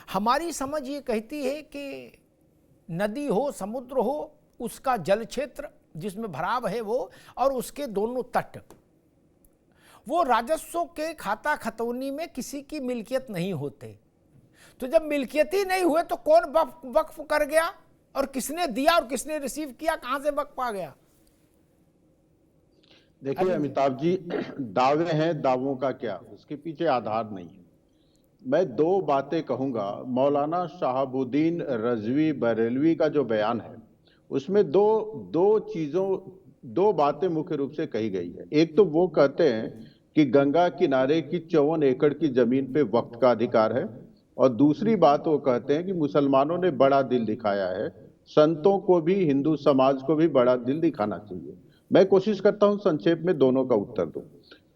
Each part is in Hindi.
हमारी समझ ये कहती है कि नदी हो, समुद्र हो, उसका जल क्षेत्र जिसमें भराव है वो, और उसके दोनों तट, वो राजस्व के खाता खतौनी में किसी की मिल्कियत नहीं होते। तो जब मिल्कियत ही नहीं हुए तो कौन वक्फ कर गया, और किसने दिया और किसने रिसीव किया, कहां से वक्फ आ गया? देखिए अमिताभ जी, दावे हैं, दावों का क्या, उसके पीछे आधार नहीं है। मैं दो बातें कहूंगा। मौलाना शहाबुद्दीन रजवी बरेलवी का जो बयान है उसमें दो बातें मुख्य रूप से कही गई है। एक तो वो कहते हैं कि गंगा किनारे की 54 एकड़ की जमीन पे वक्फ का अधिकार है, और दूसरी बात वो कहते हैं कि मुसलमानों ने बड़ा दिल दिखाया है, संतों को भी, हिंदू समाज को भी बड़ा दिल दिखाना चाहिए। मैं कोशिश करता हूं संक्षेप में दोनों का उत्तर दूं।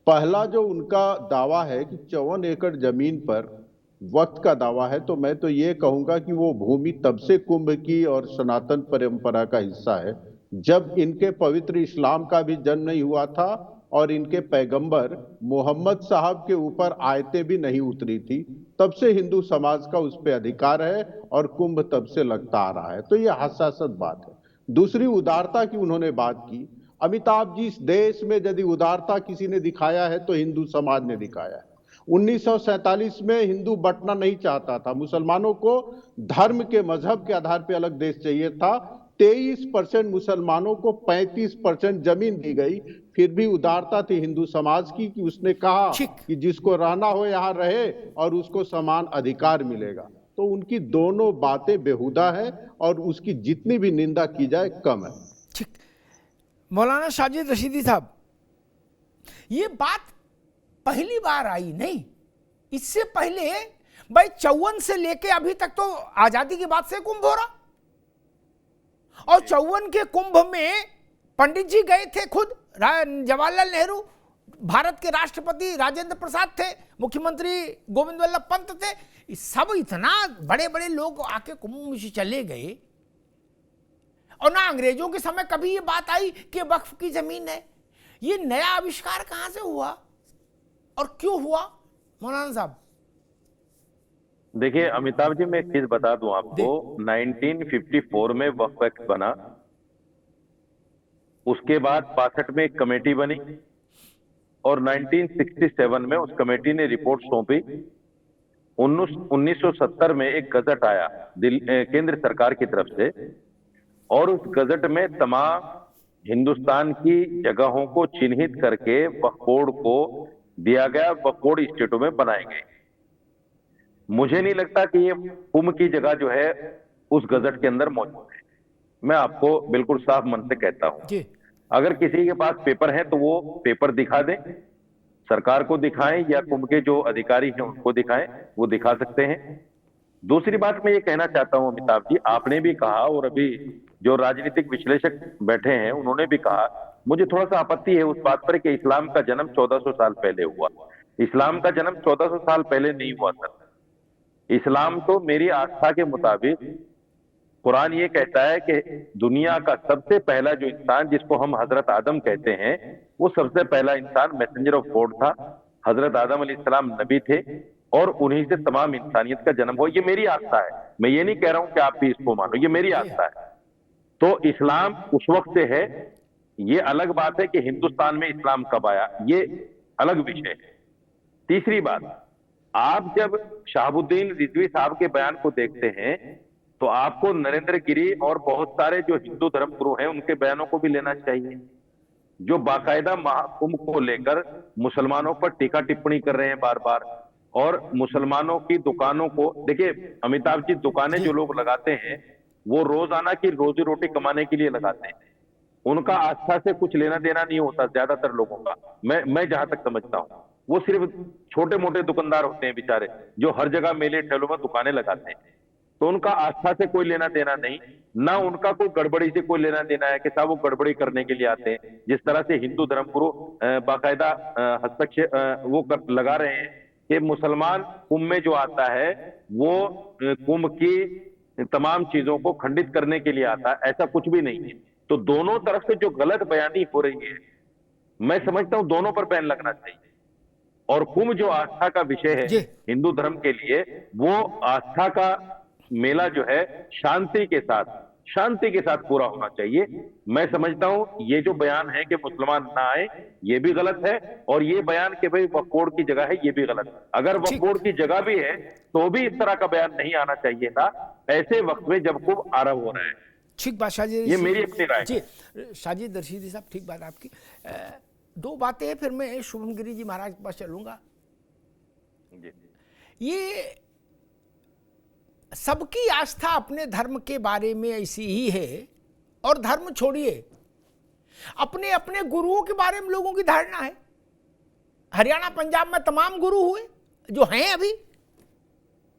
पहला जो उनका दावा है कि 54 एकड़ जमीन पर वक्त का दावा है, तो मैं तो ये कहूंगा कि वो भूमि तब से कुंभ की और सनातन परंपरा का हिस्सा है जब इनके पवित्र इस्लाम का भी जन्म नहीं हुआ था और इनके पैगंबर मोहम्मद साहब के ऊपर आयतें भी नहीं उतरी थी। तब से हिंदू समाज का उस पर अधिकार है और कुंभ तब से लगता आ रहा है। तो ये हसासत बात है। दूसरी, उदारता की उन्होंने बात की। अमिताभ जी, इस देश में यदि उदारता किसी ने दिखाया है तो हिंदू समाज ने दिखाया है। 1947 में हिंदू बंटना नहीं चाहता था, मुसलमानों को धर्म के, मजहब के आधार पर अलग देश चाहिए था। 23% मुसलमानों को 35% जमीन दी गई, फिर भी उदारता थी हिंदू समाज की कि उसने कहा कि जिसको रहना हो यहां रहे और उसको समान अधिकार मिलेगा। तो उनकी दोनों बातें बेहुदा है और उसकी जितनी भी निंदा की जाए कम है। ठीक। मौलाना साजिद रशीदी साहब, ये बात पहली बार आई नहीं, इससे पहले भाई 54 से लेके अभी तक तो आजादी के बाद से कुंभ हो रहा, और 54 के कुंभ में पंडित जी गए थे खुद, जवाहरलाल नेहरू, भारत के राष्ट्रपति राजेंद्र प्रसाद थे, मुख्यमंत्री गोविंद वल्लभ पंत थे, सब इतना बड़े बड़े लोग आके कुंभ में चले गए, और ना अंग्रेजों के समय कभी ये बात आई कि वक्फ की जमीन है। ये नया आविष्कार कहां से हुआ और क्यों हुआ मौलाना साहब? देखिए अमिताभ जी, मैं एक चीज बता दूं आपको, 1954 में वक्फ एक्ट बना, उसके बाद 62 में एक कमेटी बनी, और 1967 में उस कमेटी ने रिपोर्ट सौंपी। 1970 में एक गजट आया केंद्र सरकार की तरफ से, और उस गजट में तमाम हिंदुस्तान की जगहों को चिन्हित करके वक्फ बोर्ड को दिया गया, वक्फ बोर्ड स्टेटों में बनाए गए। मुझे नहीं लगता कि ये कुंभ की जगह जो है उस गजट के अंदर मौजूद है। मैं आपको बिल्कुल साफ मन से कहता हूं, अगर किसी के पास पेपर है तो वो पेपर दिखा दें, सरकार को दिखाएं या कुंभ के जो अधिकारी हैं उनको दिखाएं, वो दिखा सकते हैं। दूसरी बात मैं ये कहना चाहता हूं अमिताभ जी, आपने भी कहा और अभी जो राजनीतिक विश्लेषक बैठे हैं उन्होंने भी कहा, मुझे थोड़ा सा आपत्ति है उस बात पर कि इस्लाम का जन्म 1400 साल पहले हुआ। इस्लाम का जन्म 1400 साल पहले नहीं हुआ सर। इस्लाम तो मेरी आस्था के मुताबिक, कुरान ये कहता है कि दुनिया का सबसे पहला जो इंसान जिसको हम हजरत आदम कहते हैं, वो सबसे पहला इंसान मैसेंजर ऑफ गॉड था। हजरत आदम अलैहिस्सलाम नबी थे और उन्हीं से तमाम इंसानियत का जन्म हो। ये मेरी आस्था है, मैं ये नहीं कह रहा हूं कि आप भी इसको मानो, ये मेरी आस्था है। तो इस्लाम उस वक्त से है, ये अलग बात है कि हिंदुस्तान में इस्लाम कब आया, ये अलग विषय है। तीसरी बात, आप जब शहाबुद्दीन रिजवी साहब के बयान को देखते हैं तो आपको नरेंद्र गिरी और बहुत सारे जो हिंदू धर्मगुरु हैं उनके बयानों को भी लेना चाहिए, जो बाकायदा महाकुंभ को लेकर मुसलमानों पर टीका टिप्पणी कर रहे हैं बार बार, और मुसलमानों की दुकानों को देखिए अमिताभ जी, दुकानें जो लोग लगाते हैं वो रोजाना की रोजी रोटी कमाने के लिए लगाते हैं, उनका आस्था से कुछ लेना देना नहीं होता ज्यादातर लोगों का। मैं जहां तक समझता हूं, वो सिर्फ छोटे मोटे दुकानदार होते हैं बेचारे, जो हर जगह मेले ठेलों में दुकानें लगाते हैं, तो उनका आस्था से कोई लेना देना नहीं, ना उनका कोई गड़बड़ी से कोई लेना देना है कि साहब वो गड़बड़ी करने के लिए आते हैं। जिस तरह से हिंदू धर्मगुरु बाकायदा हस्तक्षेप वो लगा रहे हैं कि मुसलमान कुंभ में जो आता है वो कुंभ की तमाम चीजों को खंडित करने के लिए आता है, ऐसा कुछ भी नहीं है। तो दोनों तरफ से जो गलत बयानी हो रही है, मैं समझता हूं दोनों पर बैन लगना चाहिए। और कुंभ जो आस्था का विषय है जी। हिंदू धर्म के लिए, वो आस्था का मेला जो है शांति के साथ पूरा होना चाहिए। मैं समझता हूं ये जो बयान है कि मुसलमान ना आए, ये भी गलत है, और ये बयान कि भाई वक्फ बोर्ड की जगह है, ये भी गलत है। अगर वक्फ ठीक। बोर्ड की जगह भी है तो भी इस तरह का बयान नहीं आना चाहिए था ऐसे वक्त में जब कुंभ आरंभ हो रहा है। ठीक बात शाजिद, ये मेरी अपनी राय है। जी शाजिद रशीदी साहब, ठीक बात आपकी। दो बातें हैं, फिर मैं शुभम गिरी जी महाराज के पास चलूंगा। ये सबकी आस्था अपने धर्म के बारे में ऐसी ही है, और धर्म छोड़िए, अपने अपने गुरुओं के बारे में लोगों की धारणा है। हरियाणा पंजाब में तमाम गुरु हुए जो हैं अभी,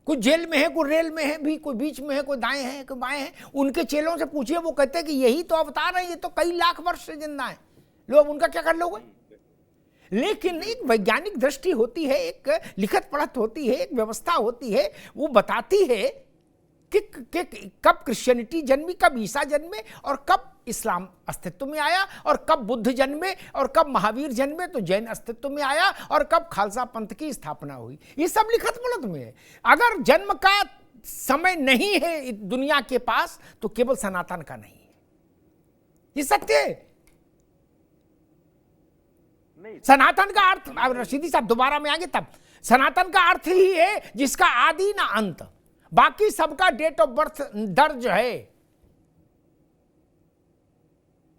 कुछ जेल में है, कोई रेल में है भी, कोई बीच में है, कोई दाएं है, कोई बाएं हैं। उनके चेलों से पूछिए, वो कहते हैं कि यही तो अवतार है, ये तो कई लाख वर्ष से जिंदा है। लोग उनका क्या कर लोगे? लेकिन एक वैज्ञानिक दृष्टि होती है, एक लिखत पढ़त होती है, एक व्यवस्था होती है, वो बताती है कि कब क्रिश्चियनिटी जन्मी, कब ईसा जन्मे, और कब इस्लाम अस्तित्व में आया, और कब बुद्ध जन्मे, और कब महावीर जन्मे तो जैन अस्तित्व में आया, और कब खालसा पंथ की स्थापना हुई। ये सब लिखत पढ़त में है। अगर जन्म का समय नहीं है दुनिया के पास तो केवल सनातन का नहीं है, ये सत्य है। सनातन का अर्थ, रशीदी साहब दोबारा में आगे तब, सनातन का अर्थ ही है जिसका आदि ना अंत, बाकी सबका डेट ऑफ बर्थ दर्ज है।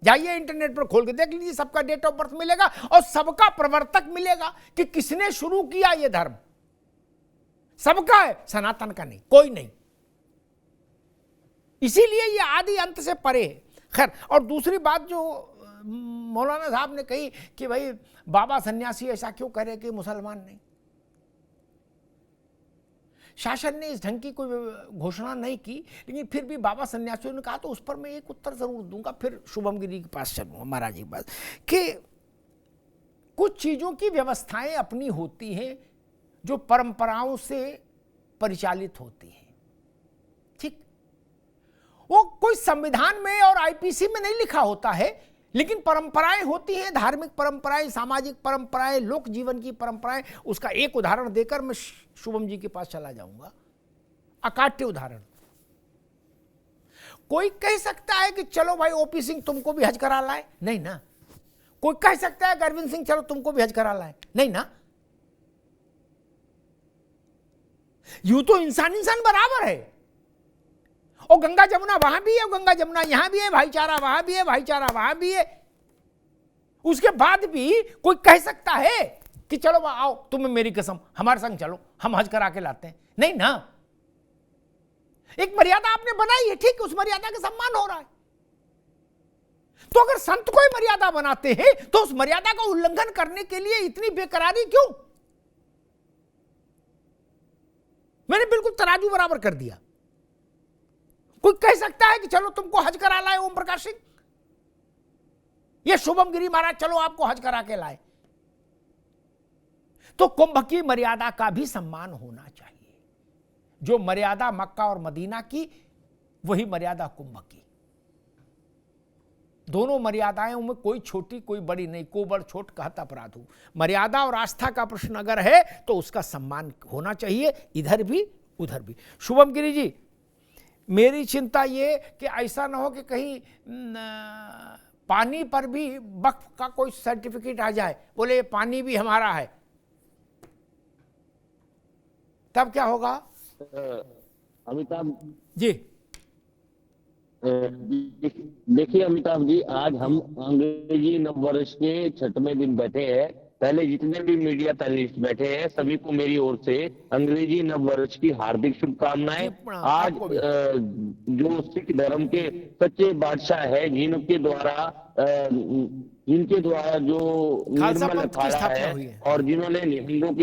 जाइए इंटरनेट पर खोल के देख लीजिए, सबका डेट ऑफ बर्थ मिलेगा, और सबका प्रवर्तक मिलेगा कि किसने शुरू किया ये धर्म। सबका है, सनातन का नहीं, कोई नहीं। इसीलिए ये आदि अंत से परे है। खैर, और दूसरी बात जो मौलाना साहब ने कही कि भाई बाबा सन्यासी ऐसा क्यों करे कि मुसलमान नहीं, शासन ने इस ढंग की कोई घोषणा नहीं की, लेकिन फिर भी बाबा सन्यासियों ने कहा, तो उस पर मैं एक उत्तर जरूर दूंगा। फिर शुभम गिरी के पास चलूंगा, महाराज जी के पास, कि कुछ चीजों की व्यवस्थाएं अपनी होती हैं जो परंपराओं से परिचालित होती हैं, ठीक। वो कोई संविधान में और आईपीसी में नहीं लिखा होता है, लेकिन परंपराएं होती हैं, धार्मिक परंपराएं, सामाजिक परंपराएं, लोक जीवन की परंपराएं। उसका एक उदाहरण देकर मैं शुभम जी के पास चला जाऊंगा। अकाट्य उदाहरण, कोई कह सकता है कि चलो भाई ओपी सिंह तुमको भी हज करा लाए, नहीं ना। कोई कह सकता है अरविंद सिंह चलो तुमको भी हज करा लाए, नहीं ना। यूं तो इंसान बराबर है, और गंगा जमुना वहां भी है, गंगा जमुना यहां भी है, भाईचारा वहां भी है, भाईचारा वहां भी है। उसके बाद भी कोई कह सकता है कि चलो आओ, तुम्हें मेरी कसम, हमारे संग चलो, हम हज करा के लाते हैं, नहीं ना। एक मर्यादा आपने बनाई है, ठीक, उस मर्यादा का सम्मान हो रहा है। तो अगर संत कोई मर्यादा बनाते हैं तो उस मर्यादा का उल्लंघन करने के लिए इतनी बेकरारी क्यों? मैंने बिल्कुल तराजू बराबर कर दिया। कोई कह सकता है कि चलो तुमको हज करा लाए ओम प्रकाश सिंह, ये शुभम गिरी महाराज चलो आपको हज करा के लाए। तो कुंभ की मर्यादा का भी सम्मान होना चाहिए। जो मर्यादा मक्का और मदीना की, वही मर्यादा कुंभ की। दोनों मर्यादाओं में कोई छोटी कोई बड़ी नहीं, को बड़ छोट कहत अपराध हो। मर्यादा और आस्था का प्रश्न अगर है तो उसका सम्मान होना चाहिए, इधर भी उधर भी। शुभम गिरी जी, मेरी चिंता ये कि ऐसा ना हो कि कहीं पानी पर भी वक्फ का कोई सर्टिफिकेट आ जाए, बोले पानी भी हमारा है, तब क्या होगा? अमिताभ जी देखिए अमिताभ जी, आज हम अंग्रेजी नववर्ष के 6वें दिन बैठे हैं। पहले जितने भी मीडिया पैनलिस्ट बैठे हैं सभी को मेरी ओर से अंग्रेजी नववर्ष की हार्दिक शुभकामनाएं। आज जो सिख धर्म के सच्चे बादशाह है, जिनके द्वारा जो निर्मल अखाड़ा है और जिन्होंने निहंगों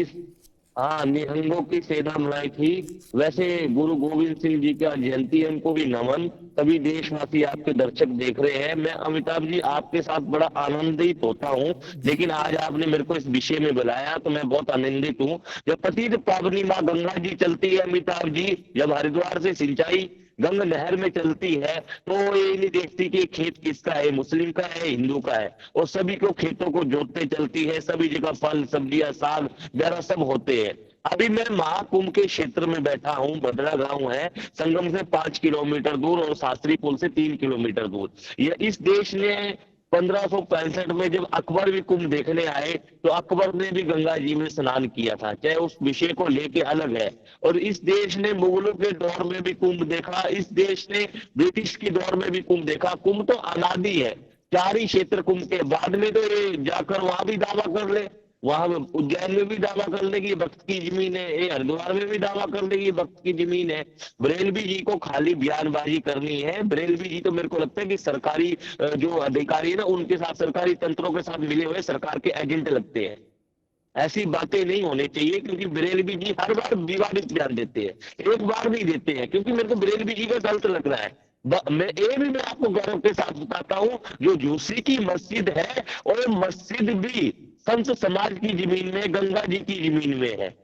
की सेना बनाई थी, वैसे गुरु गोविंद सिंह जी का जयंती है, उनको भी नमन। सभी देशवासी आपके दर्शक देख रहे हैं। मैं अमिताभ जी आपके साथ बड़ा आनंदित होता हूं, लेकिन आज आपने मेरे को इस विषय में बुलाया तो मैं बहुत आनंदित हूं। जब पतित पावनी माँ गंगा जी चलती है अमिताभ जी, जब हरिद्वार से सिंचाई गंगा नहर में चलती है तो ये नहीं देखती कि खेत किसका है, मुस्लिम का है, हिंदू का है, और सभी को खेतों को जोतते चलती है, सभी जगह फल सब्जियां साग वगैरह सब होते हैं। अभी मैं महाकुंभ के क्षेत्र में बैठा हूँ, भद्रा गांव है, संगम से 5 किलोमीटर दूर और शास्त्री पुल से 3 किलोमीटर दूर। ये इस देश ने 1565 में जब अकबर भी कुंभ देखने आए तो अकबर ने भी गंगा जी में स्नान किया था, चाहे उस विषय को लेके अलग है। और इस देश ने मुगलों के दौर में भी कुंभ देखा, इस देश ने ब्रिटिश के दौर में भी कुंभ देखा। कुंभ तो अनादि है, 4 ही क्षेत्र कुंभ के, बाद में तो ये जाकर वहां भी दावा कर ले, वहां उज्जैन में भी दावा कर ले कि भक्त की जमीन है, ये हरिद्वार में भी दावा कर ले कि भक्त की जमीन है। बरेलवी जी को खाली बयानबाजी करनी है। बरेलवी जी तो मेरे को लगता है कि सरकारी जो अधिकारी है ना, उनके साथ, सरकारी तंत्रों के साथ मिले हुए सरकार के एजेंट लगते हैं। ऐसी बातें नहीं होनी चाहिए, क्योंकि बरेलवी जी हर बार विवादित बयान देते हैं, एक बार नहीं देते हैं, क्योंकि मेरे को बरेलवी जी का गलत लग रहा है। मैं आपको गौरव के साथ बताता हूँ, जो झूसी की मस्जिद है और मस्जिद भी संत समाज की जमीन में, गंगा जी की जमीन में है।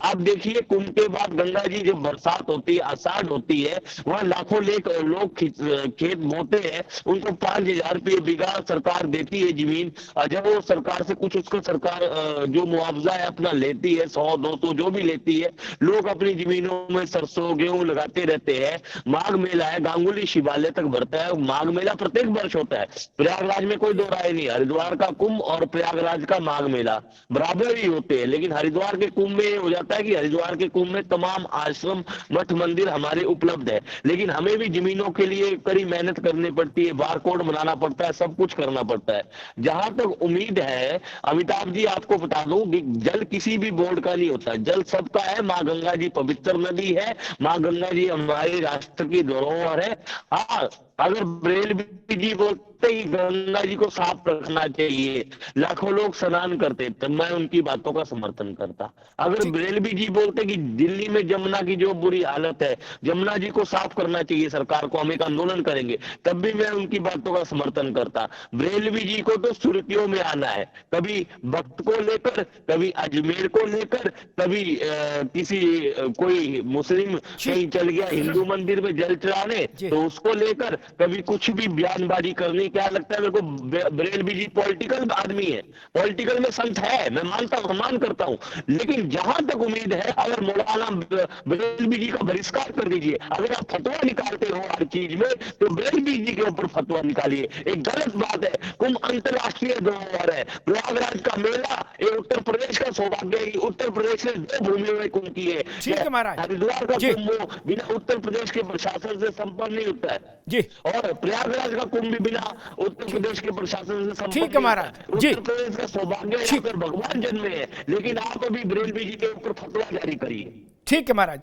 आप देखिए, कुंभ के बाद गंगा जी जब बरसात होती है, आषाढ़ होती है, वहां लाखों लोग खेत बोते हैं, उनको 5,000 रुपये बीघा सरकार देती है जमीन। जब वो सरकार से कुछ उसको सरकार जो मुआवजा है अपना लेती है, 100-200 जो भी लेती है, लोग अपनी जमीनों में सरसों गेहूं लगाते रहते हैं। माघ मेला है, गांगुली शिवालय तक भरता है, माघ मेला प्रत्येक वर्ष होता है। प्रयागराज में कोई दो राय नहीं, हरिद्वार का कुंभ और प्रयागराज का माघ मेला बराबर ही होते हैं। लेकिन हरिद्वार के कुंभ में हो जाता है कि हरिद्वार के कुंभ में तमाम आश्रम मठ मंदिर हमारे उपलब्ध है, लेकिन हमें भी जमीनों के लिए कड़ी मेहनत करनी पड़ती है, बारकोड बनाना पड़ता है, सब कुछ करना पड़ता है। जहां तक उम्मीद है अमिताभ जी, आपको बता दूं कि जल किसी भी बोर्ड का नहीं होता, जल सबका है। माँ गंगा जी पवित्र नदी है, माँ गंगा जी हमारे राष्ट्र की धरोहर है। हाँ, अगर बरेलवी जी बोलते ही गंगा जी को साफ रखना चाहिए, लाखों लोग स्नान करते, तब मैं उनकी बातों का समर्थन करता। अगर बरेलवी जी बोलते कि दिल्ली में जमुना की जो बुरी हालत है, जमुना जी को साफ करना चाहिए सरकार को, हम एक आंदोलन करेंगे, तब भी मैं उनकी बातों का समर्थन करता। बरेलवी जी को तो सुर्खियों में आना है, कभी भक्त को लेकर, कभी अजमेर को लेकर, कभी किसी कोई मुस्लिम कहीं चल गया हिंदू मंदिर में जल चढ़ाने तो उसको लेकर, कभी कुछ भी बयानबाजी करनी। क्या लगता है मेरे को, बरेलवी जी पॉलिटिकल आदमी है, पॉलिटिकल में संत है, मैं मानता हूं, सम्मान करता हूं। लेकिन जहां तक उम्मीद है, अगर मौलाना बरेलवी जी का बहिष्कार कर दीजिए, अगर आप फतवा निकालते हो हर चीज में, तो बरेलवी जी के ऊपर फतवा निकालिए। एक गलत बात है, कुंभ अंतरराष्ट्रीय धरोहर है। प्रयागराज का मेला ये उत्तर प्रदेश का सौभाग्य है, उत्तर प्रदेश ने 2 भूमियों में कुंभ किए। हरिद्वार का कुंभ बिना उत्तर प्रदेश के प्रशासन से संपन्न नहीं होता है जी, और प्रयागराज का कुंभ भी बिना उत्तर प्रदेश के प्रशासन से संपर्क। ठीक है महाराज जी, उत्तर प्रदेश का सौभाग्य है, अगर भगवान जन्मे हैं, लेकिन आप अभी बरेलवी जी के ऊपर फतवा जारी करिए। ठीक है महाराज।